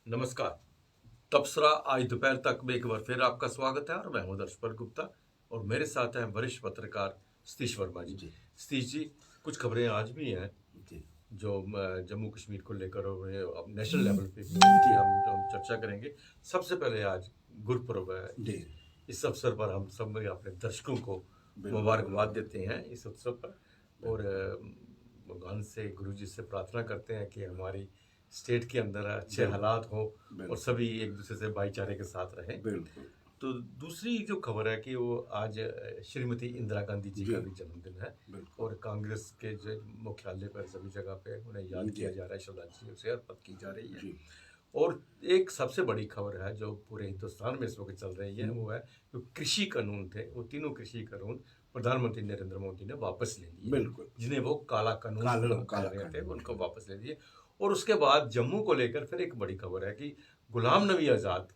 नमस्कार। तबसरा आज दोपहर तक में एक बार फिर आपका स्वागत है और मैं हूं दर्शपर गुप्ता और मेरे साथ हैं वरिष्ठ पत्रकार सतीश वर्मा जी। जी सतीश जी, कुछ खबरें आज भी हैं जी जो जम्मू कश्मीर को लेकर और अब नेशनल लेवल पे भी हैं, कि हम चर्चा करेंगे। सबसे पहले आज गुरपुरब है। जी इस अवसर पर हम सब अपने दर्शकों को बिल्कुल मुबारकबाद देते हैं इस उत्सव पर और भगवान से, गुरु जी से प्रार्थना करते हैं कि हमारी स्टेट के अंदर अच्छे बिल्कुल हालात हो और बिल्कुल सभी एक दूसरे से भाईचारे के साथ रहें। बिल्कुल तो दूसरी जो खबर है कि वो आज श्रीमती इंदिरा गांधी जी का जी भी जन्मदिन है बिल्कुल और कांग्रेस के जो मुख्यालय पर सभी जगह पे उन्हें याद जी किया जा रहा है, श्रद्धांजलि उसे अर्पित की जा रही है। जी और एक सबसे बड़ी खबर है जो पूरे हिंदुस्तान में इस वक्त चल रही है, वो है जो कृषि कानून थे, वो तीनों कृषि कानून प्रधानमंत्री नरेंद्र मोदी ने वापस ले लिए, बिल्कुल जिन्हें वो काला कानून काला कह काला रहे थे, कानून उनको वापस ले लिए। और उसके बाद जम्मू को लेकर फिर एक बड़ी खबर है कि गुलाम नबी आज़ाद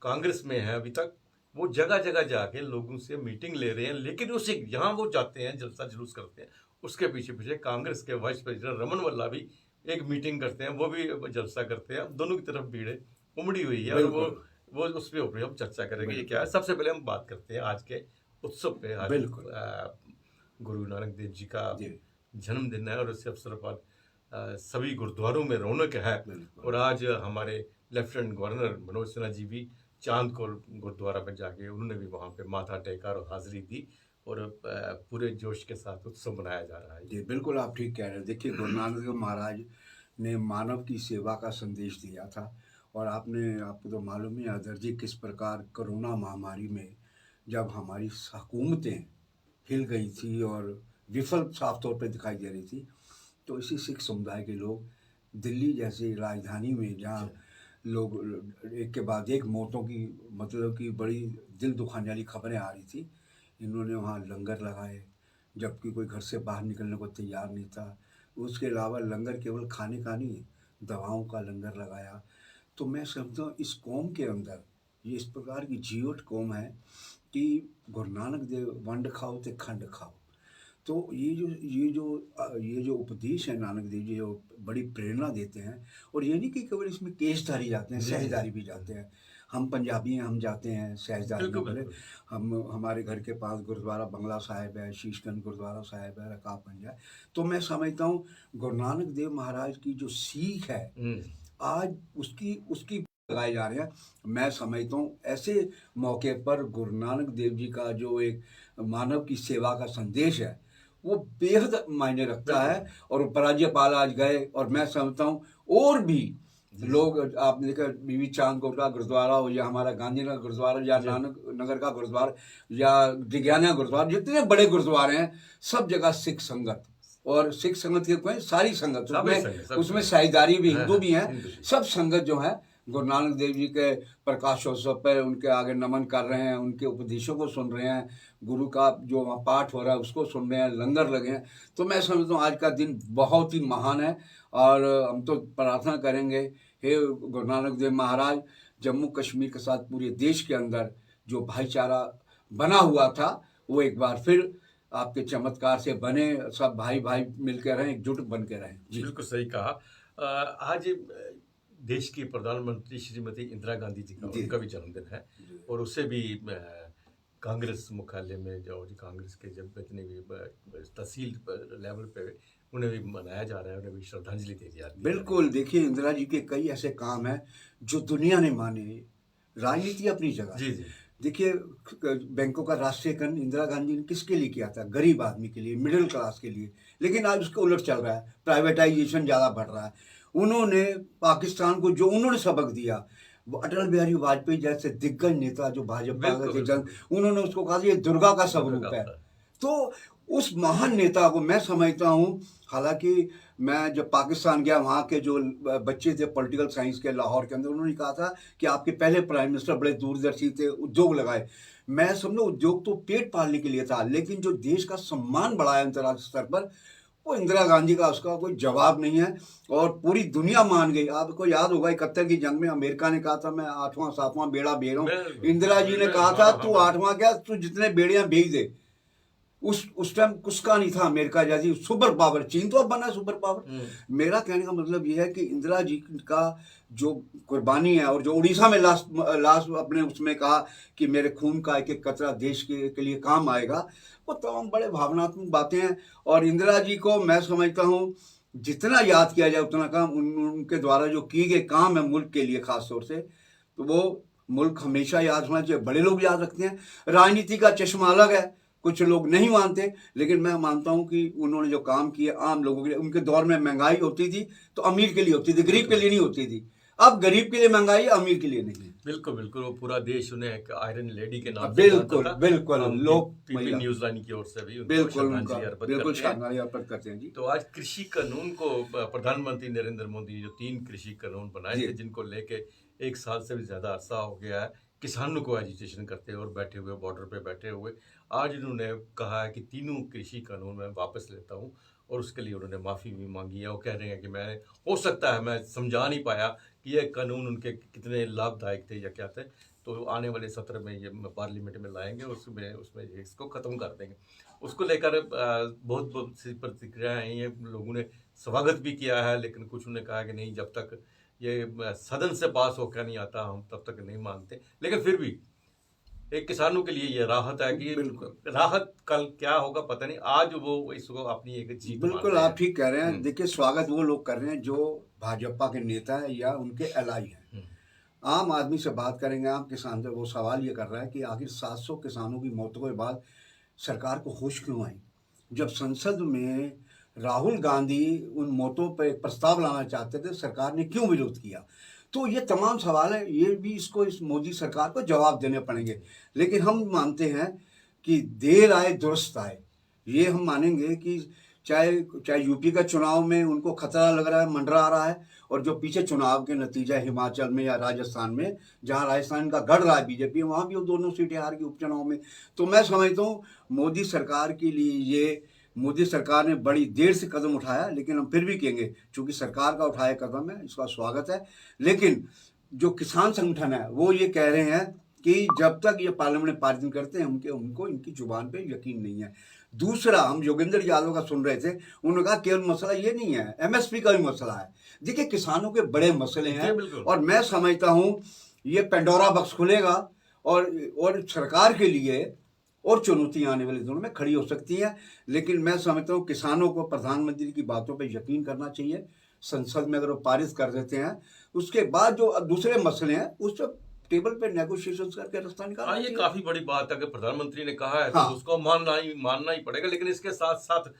कांग्रेस में है अभी तक, वो जगह जगह जाके लोगों से मीटिंग ले रहे हैं, लेकिन उसे जहां वो जाते हैं जलसा जुलूस करते हैं, उसके पीछे पीछे कांग्रेस के वाइस प्रेसिडेंट रमन वल्ला भी एक मीटिंग करते हैं, वो भी जलसा करते हैं। दोनों की तरफ भीड़ उमड़ी हुई है और बिल्कुल वो उस पर ऊपर हम चर्चा करेंगे ये बिल्कुल क्या है। सबसे पहले हम बात करते हैं आज के उत्सव पे। आज बिल्कुल गुरु नानक देव जी का जी जन्मदिन है और इस अवसर पर सभी गुरुद्वारों में रौनक है। बिल्कुल और आज हमारे लेफ्टिनेंट गवर्नर मनोज सिन्हा जी भी चांदकोल गुरुद्वारा में जाके उन्होंने भी वहाँ पे माथा टेका और हाजिरी दी और पूरे जोश के साथ उत्सव मनाया जा रहा है। जी बिल्कुल आप ठीक कह रहे हैं। देखिए, गुरु नानक देव महाराज ने मानव की सेवा का संदेश दिया था। और आपको तो मालूम ही है अदर जी, किस प्रकार कोरोना महामारी में जब हमारी हुकूमतें हिल गई थी और विफल साफ तौर पे दिखाई दे रही थी, तो इसी सिख समुदाय के लोग दिल्ली जैसी राजधानी में, जहाँ लोग एक के बाद एक मौतों की, मतलब कि बड़ी दिल दुखाने वाली खबरें आ रही थी, इन्होंने वहाँ लंगर लगाए, जबकि कोई घर से बाहर निकलने को तैयार नहीं था। उसके अलावा लंगर केवल खाने का नहीं, दवाओं का लंगर लगाया। तो मैं समझता हूँ इस कौम के अंदर ये इस प्रकार की जीवट कौम है कि गुरु नानक देव वंड खाओ ते खंड खाओ। तो ये जो उपदेश है नानक देव जी, जो बड़ी प्रेरणा देते हैं। और ये नहीं कि केवल इसमें केशधारी जाते हैं, सहजधारी भी जाते हैं। हम पंजाबी हैं, हम जाते हैं सहजधारी में। बिल्कुल बोले बिल्कुल। हमारे घर के पास गुरुद्वारा बंगला साहिब है, शीशगंज गुरुद्वारा साहिब है, रकाबगंज है। तो मैं समझता हूँ गुरु नानक देव महाराज की जो सीख है, आज उसकी उसकी लगाए जा रहे हैं। मैं समझता हूँ ऐसे मौके पर गुरु नानक देव जी का जो एक मानव की सेवा का संदेश है, वो बेहद मायने रखता है। और उपराज्यपाल आज गए, और मैं समझता हूँ और भी लोग, आपने देखा बीबी चांदकोट का गुरुद्वारा हो, या हमारा गांधीनगर गुरुद्वारा, या नानक नगर का गुरुद्वारा, या दिग्याना गुरुद्वारा, जितने बड़े गुरुद्वारे हैं, सब जगह सिख संगत, और सिख संगत के कोई सारी संगत, उसमें साझेदारी भी, हिंदू भी हैं, सब संगत जो है गुरु नानक देव जी के प्रकाशोत्सव पर उनके आगे नमन कर रहे हैं, उनके उपदेशों को सुन रहे हैं, गुरु का जो वहाँ पाठ हो रहा है उसको सुन रहे हैं, लंगर लगे हैं। तो मैं समझता हूँ आज का दिन बहुत ही महान है। और हम तो प्रार्थना करेंगे, हे गुरु नानक देव महाराज, जम्मू कश्मीर के साथ पूरे देश के अंदर जो भाईचारा बना हुआ था, वो एक बार फिर आपके चमत्कार से बने, सब भाई भाई मिलकर रहें, एकजुट बन के रहें। जी बिल्कुल सही कहा। आज देश की प्रधानमंत्री श्रीमती इंदिरा गांधी जी का, उनका भी जन्मदिन है और उसे भी कांग्रेस मुख्यालय में, जो कांग्रेस के जब इतने भी तहसील लेवल पे उन्हें भी मनाया जा रहा है, उन्हें भी श्रद्धांजलि दी जा रही है। बिल्कुल। देखिए, इंदिरा जी के कई ऐसे काम हैं जो दुनिया ने माने। राजनीति अपनी जगह। जी जी। देखिए, बैंकों का राष्ट्रीयकरण इंदिरा गांधी ने किसके लिए किया था? गरीब आदमी के लिए, मिडिल क्लास के लिए। लेकिन आज उसके उलट चल रहा है, प्राइवेटाइजेशन ज़्यादा बढ़ रहा है। उन्होंने पाकिस्तान को जो उन्होंने सबक दिया, वो अटल बिहारी वाजपेयी जैसे दिग्गज नेता जो भाजपा के जन, उन्होंने उसको कहा ये दुर्गा का स्वरूप है। तो उस महान नेता को मैं समझता हूँ, हालांकि मैं जब पाकिस्तान गया, वहाँ के जो बच्चे थे पॉलिटिकल साइंस के लाहौर के अंदर, उन्होंने कहा था कि आपके पहले प्राइम मिनिस्टर बड़े दूरदर्शी थे, उद्योग लगाए। मैं समझो उद्योग तो पेट पालने के लिए था, लेकिन जो देश का सम्मान बढ़ाया अंतर्राष्ट्रीय स्तर पर, वो इंदिरा गांधी का, उसका कोई जवाब नहीं है। और पूरी दुनिया मान गई। आपको याद होगा 71 की जंग में अमेरिका ने कहा था मैं 8वां 7वां बेड़ा भेज रहा हूँ। इंदिरा जी ने कहा था तू 8वां क्या, तू जितने बेड़ियां भेज दे। उस टाइम उसका नहीं था अमेरिका जैसी सुपर पावर। चीन तो अब बना सुपर पावर। मेरा कहने का मतलब यह है कि इंदिरा जी का जो कुर्बानी है, और जो उड़ीसा में लास्ट अपने उसमें कहा कि मेरे खून का एक एक कतरा देश के लिए काम आएगा, वो तमाम बड़े भावनात्मक बातें हैं। और इंदिरा जी को मैं समझता हूँ जितना याद किया जाए उतना कम। उनके द्वारा जो किए गए काम है मुल्क के लिए खास तौर से, तो वो मुल्क हमेशा याद होना चाहिए। बड़े लोग याद रखते हैं। राजनीति का चश्मा अलग है, कुछ लोग नहीं मानते, लेकिन मैं मानता हूं कि उन्होंने जो काम किए आम लोगों के लिए, उनके दौर में महंगाई होती थी तो अमीर के लिए होती थी, गरीब के लिए नहीं होती थी। अब गरीब के लिए महंगाई, अमीर के लिए नहीं है। बिल्कुल बिल्कुल, वो पूरा देश उन्हें एक आयरन लेडी के नाम से बिल्कुल जानता था। बिल्कुल, हम लोग पीपी न्यूज लाइन की ओर से भी उनको बिल्कुल श्रद्धांजलि अर्पित बिल्कुल करते हैं। श्रद्धांजलि अर्पित करते हैं जी। तो आज कृषि कानून को प्रधानमंत्री नरेंद्र मोदी जो 3 कृषि कानून बनाए थे, जिनको लेके 1 साल से भी ज्यादा अरसा हो गया है किसानों को एजिटेशन करते हुए और बैठे हुए बॉर्डर पे बैठे हुए, आज उन्होंने कहा है कि तीनों कृषि कानून मैं वापस लेता हूं। और उसके लिए उन्होंने माफ़ी भी मांगी है। वो कह रहे हैं कि मैं, हो सकता है मैं समझा नहीं पाया कि ये कानून उनके कितने लाभदायक थे या क्या थे, तो आने वाले सत्र में ये पार्लियामेंट में लाएंगे, उसमें इसको ख़त्म कर देंगे। उसको लेकर बहुत बहुत सी प्रतिक्रियाएँ आई हैं। लोगों ने स्वागत भी किया है, लेकिन कुछ ने कहा कि नहीं, जब तक ये सदन से पास होकर नहीं आता हम तब तक नहीं मानते। लेकिन फिर भी एक किसानों के लिए ये राहत है कि राहत कल क्या होगा पता नहीं, आज वो इसको अपनी एक जीत मान बिल्कुल रहे हैं। आप ठीक कह रहे हैं। देखिए, स्वागत वो लोग कर रहे हैं जो भाजपा के नेता है या उनके एलाई हैं। आम आदमी से बात करेंगे, आम किसान से, वो सवाल ये कर रहा है कि आखिर 700 किसानों की मौतों के बाद सरकार को होश क्यों आई, जब संसद में राहुल गांधी उन मौतों पर एक प्रस्ताव लाना चाहते थे, सरकार ने क्यों विरोध किया। तो ये तमाम सवाल है, ये भी इस मोदी सरकार को जवाब देने पड़ेंगे। लेकिन हम मानते हैं कि देर आए दुरुस्त आए। ये हम मानेंगे कि चाहे यूपी का चुनाव में उनको खतरा लग रहा है, मंडरा आ रहा है, और जो पीछे चुनाव के नतीजा हिमाचल में या राजस्थान में, जहां राजस्थान का गढ़ रहा है बीजेपी, वहां भी वो दोनों सीटें हार गई उपचुनाव में। तो मैं समझता हूँ मोदी सरकार के लिए ये, मोदी सरकार ने बड़ी देर से कदम उठाया, लेकिन हम फिर भी कहेंगे चूंकि सरकार का उठाया कदम है, इसका स्वागत है। लेकिन जो किसान संगठन है वो ये कह रहे हैं कि जब तक ये पार्लियामेंट में पारित करते हैं उनको इनकी जुबान पे यकीन नहीं है। दूसरा, हम योगेंद्र यादव का सुन रहे थे, उन्होंने कहा केवल मसला ये नहीं है, एमएसपी का भी मसला है। देखिए, किसानों के बड़े मसले हैं, और मैं समझता हूँ ये पेंडोरा बक्स खुलेगा और सरकार के लिए और चुनौतियां आने वाले दिनों में खड़ी हो सकती हैं। लेकिन मैं समझता हूँ किसानों को प्रधानमंत्री की बातों पर यकीन करना चाहिए। संसद में अगर वो पारित कर देते हैं, उसके बाद जो दूसरे मसले हैं उस पर टेबल पे नेगोशिएशन करके रास्ता निकालना। ये काफी बड़ी बात है कि प्रधानमंत्री ने कहा है, हाँ। तो उसको मानना ही पड़ेगा। लेकिन इसके साथ साथ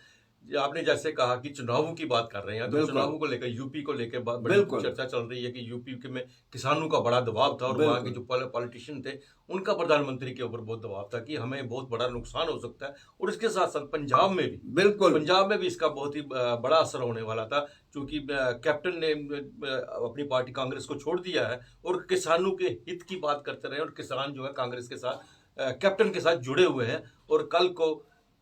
आपने जैसे कहा कि चुनावों की बात कर रहे हैं, तो चुनावों को लेकर, यूपी को लेकर बड़ी चर्चा चल रही है कि यूपी में किसानों का बड़ा दबाव था, और वहाँ के जो पॉलिटिशियन थे उनका प्रधानमंत्री के ऊपर बहुत दबाव था कि हमें बहुत बड़ा नुकसान हो सकता है। और इसके साथ साथ पंजाब में भी इसका बहुत ही बड़ा असर होने वाला था, क्योंकि कैप्टन ने अपनी पार्टी कांग्रेस को छोड़ दिया है और किसानों के हित की बात करते रहे, और किसान जो है कांग्रेस के साथ, कैप्टन के साथ जुड़े हुए हैं। और कल को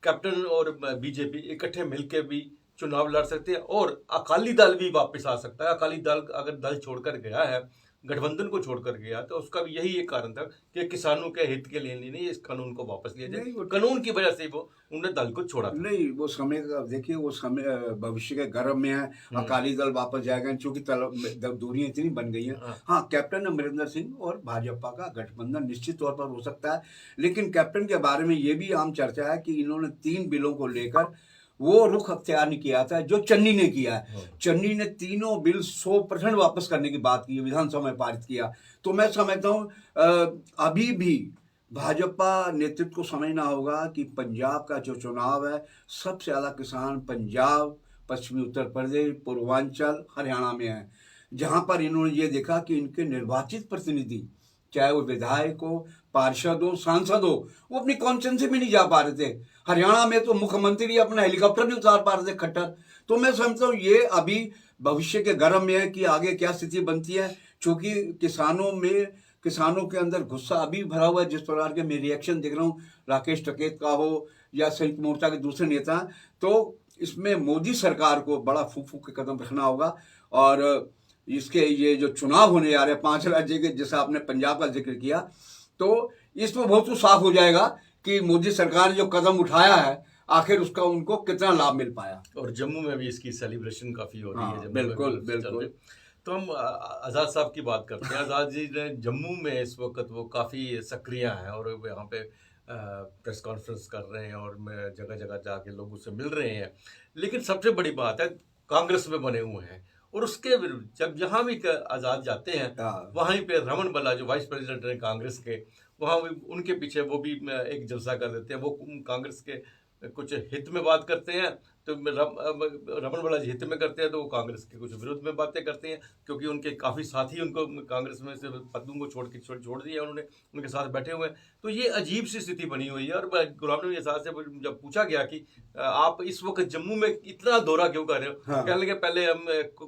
कैप्टन और बीजेपी इकट्ठे मिलकर भी चुनाव लड़ सकते हैं, और अकाली दल भी वापस आ सकता है। अकाली दल अगर दल छोड़कर गया है, गठबंधन को छोड़कर गया, तो उसका भी यही एक कारण था कि किसानों के हित के लिए नहीं, इस कानून को वापस लिया जाए। कानून की वजह से वो उन्होंने दल को छोड़ा था। नहीं, वो समय का देखिए, वो समय भविष्य के गर्भ में है। अकाली दल वापस जाएगा, क्योंकि दूरियां इतनी बन गई हैं। हाँ, कैप्टन अमरिंदर सिंह और भाजपा का गठबंधन निश्चित तौर पर हो सकता है। लेकिन कैप्टन के बारे में ये भी आम चर्चा है कि इन्होंने 3 बिलों को लेकर वो रुख अख्तियार नहीं किया था जो चन्नी ने किया है। चन्नी ने तीनों बिल 100% वापस करने की बात की, विधानसभा में पारित किया। तो मैं समझता हूँ अभी भी भाजपा नेतृत्व को समझना होगा कि पंजाब का जो चुनाव है, सबसे ज़्यादा किसान पंजाब, पश्चिमी उत्तर प्रदेश, पूर्वांचल, हरियाणा में है, जहाँ पर इन्होंने ये देखा कि इनके निर्वाचित प्रतिनिधि, चाहे वो विधायक हो, पार्षद हो, सांसद हो, वो अपनी कॉन्स्टिट्यूंसी में नहीं जा पा रहे थे। हरियाणा में तो मुख्यमंत्री अपना हेलीकॉप्टर नहीं उतार पा रहे थे, खट्टर। तो मैं समझता हूँ ये अभी भविष्य के गर्भ में है कि आगे क्या स्थिति बनती है, क्योंकि किसानों के अंदर गुस्सा अभी भरा हुआ है। जिस प्रकार के मैं रिएक्शन देख रहा हूँ, राकेश टिकैत का हो या संयुक्त मोर्चा के दूसरे नेता, तो इसमें मोदी सरकार को बड़ा फूक के कदम रखना होगा। और इसके ये जो चुनाव होने जा रहे हैं 5 राज्य के, जैसा आपने पंजाब का जिक्र किया, तो इसमें बहुत कुछ साफ हो जाएगा कि मोदी सरकार ने जो कदम उठाया है आखिर उसका उनको कितना लाभ मिल पाया। और जम्मू में भी इसकी सेलिब्रेशन काफ़ी हो रही है। हाँ, जम्मू में बिल्कुल, भी चल बिल्कुल। रहे। तो हम आज़ाद साहब की बात करते हैं। आज़ाद जी ने जम्मू में इस वक्त वो काफ़ी सक्रिय हैं और वो यहाँ पे प्रेस कॉन्फ्रेंस कर रहे हैं और जगह जगह जाके लोगों से मिल रहे हैं। लेकिन सबसे बड़ी बात है, कांग्रेस में बने हुए हैं और उसके विरुद्ध जब जहाँ भी आज़ाद जाते हैं हाँ। वहीं पे रमन बल्ला जो वाइस प्रेसिडेंट हैं कांग्रेस के, वहाँ भी उनके पीछे वो भी एक जलसा कर देते हैं। वो कांग्रेस के कुछ हित में बात करते हैं तो रमन बल्ला जी हित में करते हैं, तो वो कांग्रेस के कुछ विरुद्ध में बातें करते हैं, क्योंकि उनके काफ़ी साथी उनको कांग्रेस में से पद्मू को छोड़ दिया उन्होंने, उनके साथ बैठे हुए हैं। तो ये अजीब सी स्थिति बनी हुई है। और गुलाम नबी आज़ाद से जब पूछा गया कि आप इस वक्त जम्मू में इतना दौरा क्यों कर रहे हो, हाँ। कहने लगे पहले हम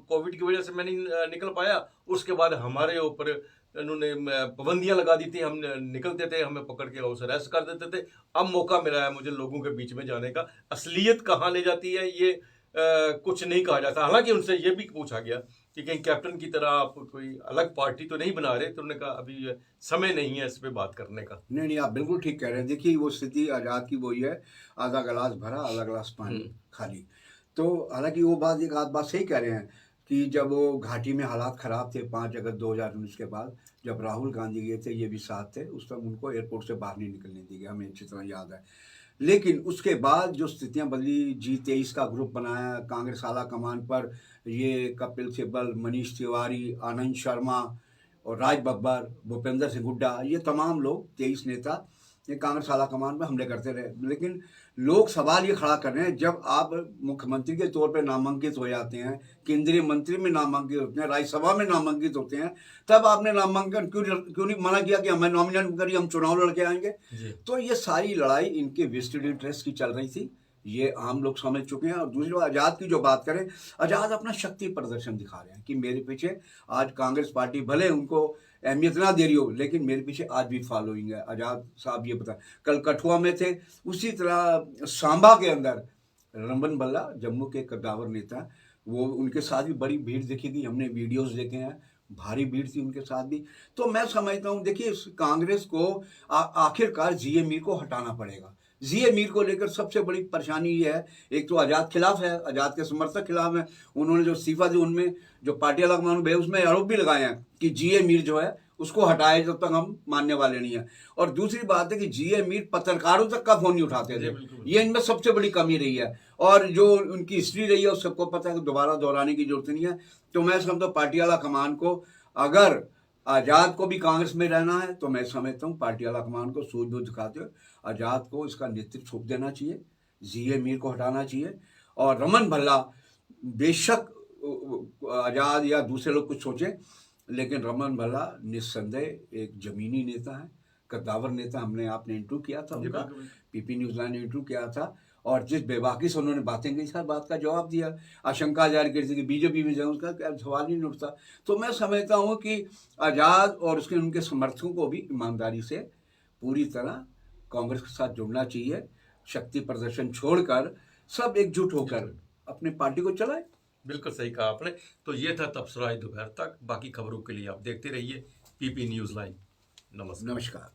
कोविड की वजह से मैं नहीं निकल पाया, उसके बाद हमारे ऊपर उन्होंने पाबंदियां लगा दी थी, हम निकलते थे, हमें पकड़ के उसे अरेस्ट कर देते थे। अब मौका मिला है मुझे लोगों के बीच में जाने का। असलियत कहाँ ले जाती है ये कुछ नहीं कहा जाता। हालांकि उनसे ये भी पूछा गया कि कहीं कैप्टन की तरह आप कोई अलग पार्टी तो नहीं बना रहे, तो उन्होंने कहा अभी समय नहीं है इस पे बात करने का। नहीं नहीं, आप बिल्कुल ठीक कह रहे हैं। देखिए वो स्थिति आज़ाद की वही है, आधा गिलास भरा आधा गिलास पानी खाली। तो हालांकि वो बात एक आध बात सही कह रहे हैं कि जब वो घाटी में हालात ख़राब थे 5 अगस्त 2019 के बाद, जब राहुल गांधी गए थे, ये भी साथ थे, उस समय उनको एयरपोर्ट से बाहर नहीं निकलने दी गई, हमें अच्छी तरह याद है। लेकिन उसके बाद जो स्थितियां बदली, G23 का ग्रुप बनाया कांग्रेस आला कमान पर, ये कपिल सिब्बल, मनीष तिवारी, आनंद शर्मा और राज बब्बर, भूपेंद्र सिंह हुड्डा, ये तमाम लोग 23 नेता ये कांग्रेस आला कमान पर हमले करते रहे। लेकिन लोग सवाल ये खड़ा कर रहे हैं, जब आप मुख्यमंत्री के तौर पर नामांकित हो जाते हैं, केंद्रीय मंत्री में नामांकित होते हैं, राज्यसभा में नामांकित होते हैं, तब आपने नामांकन क्यों नहीं मना किया कि हमें नॉमिनेट करिए, हम चुनाव लड़के आएंगे। तो ये सारी लड़ाई इनके वेस्टेड इंटरेस्ट की चल रही थी, ये आम लोग समझ चुके हैं। और दूसरी बात, आज़ाद की जो बात करें, आज़ाद अपना शक्ति प्रदर्शन दिखा रहे हैं कि मेरे पीछे आज कांग्रेस पार्टी भले उनको अहमियत ना दे रही हो, लेकिन मेरे पीछे आज भी फॉलोइंग है। आज़ाद साहब ये बता, कल कठुआ में थे, उसी तरह सांबा के अंदर रमन बल्ला जम्मू के कद्दावर नेता, वो उनके साथ भी बड़ी भीड़ देखी गई, हमने वीडियोस देखे हैं, भारी भीड़ थी उनके साथ भी। तो मैं समझता हूँ, देखिए कांग्रेस को आखिरकार जी.ए. मीर को हटाना पड़ेगा। जी.ए. मीर को लेकर सबसे बड़ी परेशानी ये है, एक तो आज़ाद खिलाफ है, आज़ाद के समर्थक खिलाफ है, उन्होंने जो इस्तीफा दिया उनमें जो पार्टी अलग मानू भाई उसमें आरोप भी लगाए हैं कि जी.ए. मीर जो है उसको हटाए, जब तक हम मानने वाले नहीं है। और दूसरी बात है कि जी.ए. मीर पत्रकारों तक का फोन नहीं उठाते थे, ये इनमें सबसे बड़ी कमी रही है। और जो उनकी हिस्ट्री रही है उस सबको पता है कि दोबारा दोहराने की जरूरत नहीं है। तो मैं समझता हूँ पार्टी वाला कमान को, अगर आज़ाद को भी कांग्रेस में रहना है, तो मैं समझता हूँ पार्टी वाला कमान को सूझबूझ दिखाते हुए आज़ाद को इसका नेतृत्व सौंप देना चाहिए, जी.ए. मीर को हटाना चाहिए। और रमन भल्ला, बेशक आज़ाद या दूसरे लोग कुछ सोचें, लेकिन रमन भल्ला निस्संदेह एक जमीनी नेता है, कद्दावर नेता। आपने इंटरव्यू किया था उनका, पीपी न्यूज़ लाइन ने इंटरव्यू किया था, और जिस बेबाकी से उन्होंने बातें की, हर बात का जवाब दिया। आशंका जारी की थी कि बीजेपी में जाए, उसका क्या सवाल ही नहीं उठता। तो मैं समझता हूँ कि आज़ाद और उसके उनके समर्थकों को भी ईमानदारी से पूरी तरह कांग्रेस के साथ जुड़ना चाहिए, शक्ति प्रदर्शन छोड़कर सब एकजुट होकर अपनी पार्टी को चलाए। बिल्कुल सही कहा आपने। तो ये था तबसरा दोपहर तक। बाकी खबरों के लिए आप देखते रहिए पीपी न्यूज़ लाइन। नमस्कार।